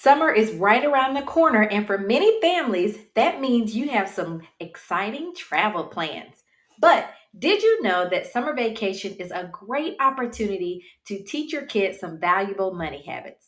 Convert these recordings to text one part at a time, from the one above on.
Summer is right around the corner, and for many families, that means you have some exciting travel plans. But did you know that summer vacation is a great opportunity to teach your kids some valuable money habits?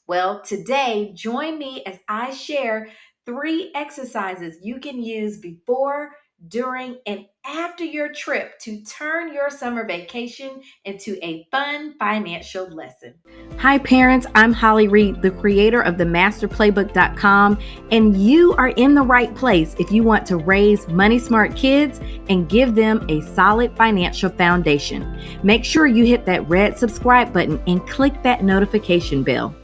Well, today, join me as I share three exercises you can use before, during, and after your trip to turn your summer vacation into a fun financial lesson. Hi, parents. I'm Holly Reid, the creator of the Playbook.com, and you are in the right place if you want to raise money smart kids and give them a solid financial foundation. Make sure you hit that red subscribe button and click that notification bell.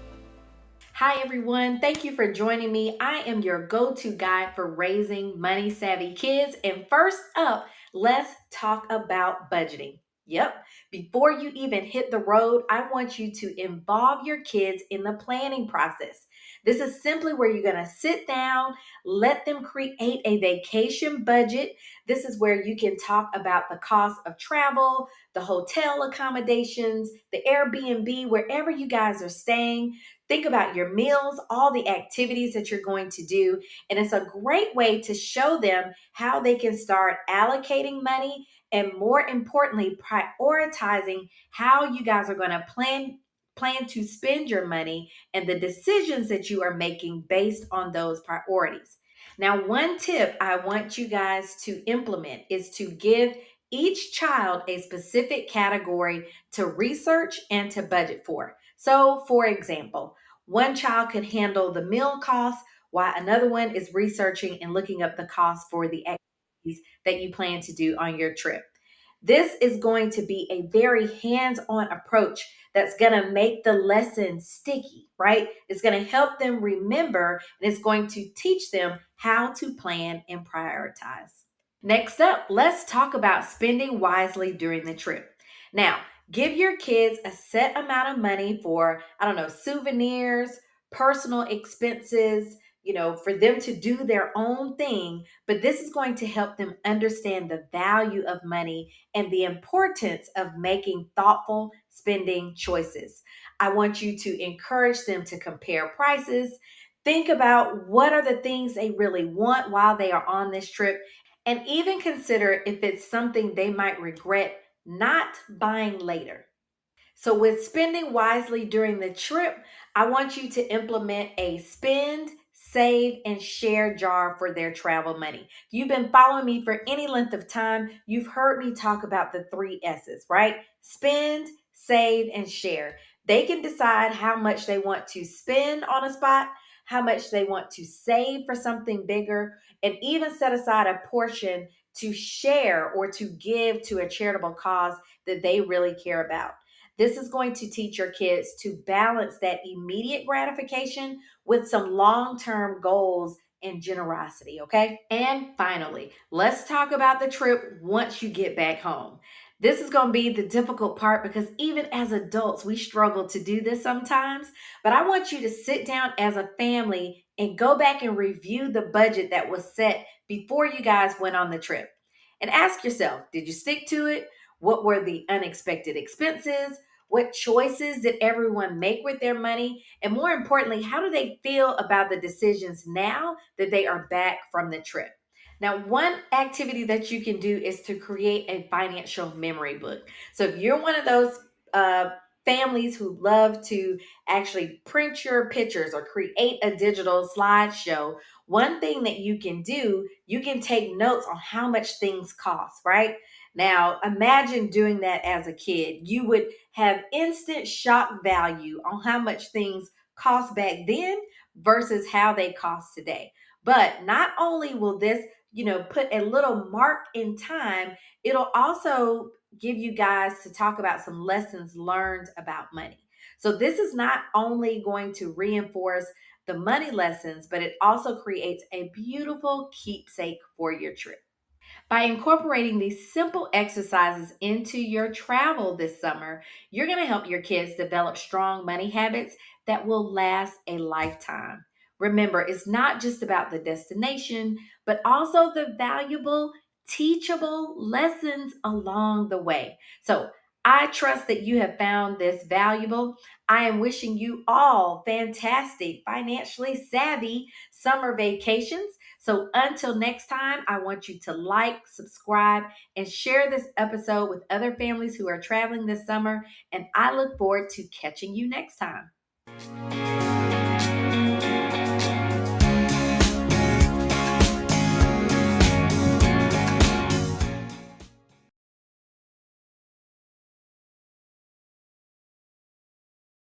Hi, everyone. Thank you for joining me. I am your go to guide for raising money savvy kids. And first up, let's talk about budgeting. Yep. Before you even hit the road, I want you to involve your kids in the planning process. This is simply where you're going to sit down, let them create a vacation budget. This is where you can talk about the cost of travel, the hotel accommodations, the Airbnb, wherever you guys are staying. Think about your meals, all the activities that you're going to do. And it's a great way to show them how they can start allocating money and, more importantly, prioritizing how you guys are going to plan to spend your money and the decisions that you are making based on those priorities. Now, one tip I want you guys to implement is to give each child a specific category to research and to budget for. So, for example, one child could handle the meal costs while another one is researching and looking up the cost for the activities that you plan to do on your trip. This is going to be a very hands on approach that's going to make the lesson sticky, right? It's going to help them remember and it's going to teach them how to plan and prioritize. Next up, let's talk about spending wisely during the trip. Now, give your kids a set amount of money for, I don't know, souvenirs, personal expenses, for them to do their own thing. But this is going to help them understand the value of money and the importance of making thoughtful spending choices. I want you to encourage them to compare prices. Think about what are the things they really want while they are on this trip, and even consider if it's something they might regret not buying later. So, with spending wisely during the trip, I want you to implement a spend, save, and share jar for their travel money. If you've been following me for any length of time, you've heard me talk about the three S's, right? Spend, save, and share. They can decide how much they want to spend on a spot, how much they want to save for something bigger, and even set aside a portion to share or to give to a charitable cause that they really care about. This is going to teach your kids to balance that immediate gratification with some long term goals and generosity, okay? And finally, let's talk about the trip once you get back home. This is going to be the difficult part because even as adults, we struggle to do this sometimes. But I want you to sit down as a family and go back and review the budget that was set before you guys went on the trip. And ask yourself, did you stick to it? What were the unexpected expenses? What choices did everyone make with their money? And more importantly, how do they feel about the decisions now that they are back from the trip? Now, one activity that you can do is to create a financial memory book. So if you're one of those families who love to actually print your pictures or create a digital slideshow, one thing that you can do, you can take notes on how much things cost, right? Now, imagine doing that as a kid. You would have instant shock value on how much things cost back then versus how they cost today. But not only will this, put a little mark in time, it'll also give you guys to talk about some lessons learned about money. So this is not only going to reinforce the money lessons, but it also creates a beautiful keepsake for your trip. By incorporating these simple exercises into your travel this summer, you're going to help your kids develop strong money habits that will last a lifetime. Remember, it's not just about the destination, but also the valuable, teachable lessons along the way. So, I trust that you have found this valuable. I am wishing you all fantastic, financially savvy summer vacations. So until next time, I want you to like, subscribe, and share this episode with other families who are traveling this summer. And I look forward to catching you next time.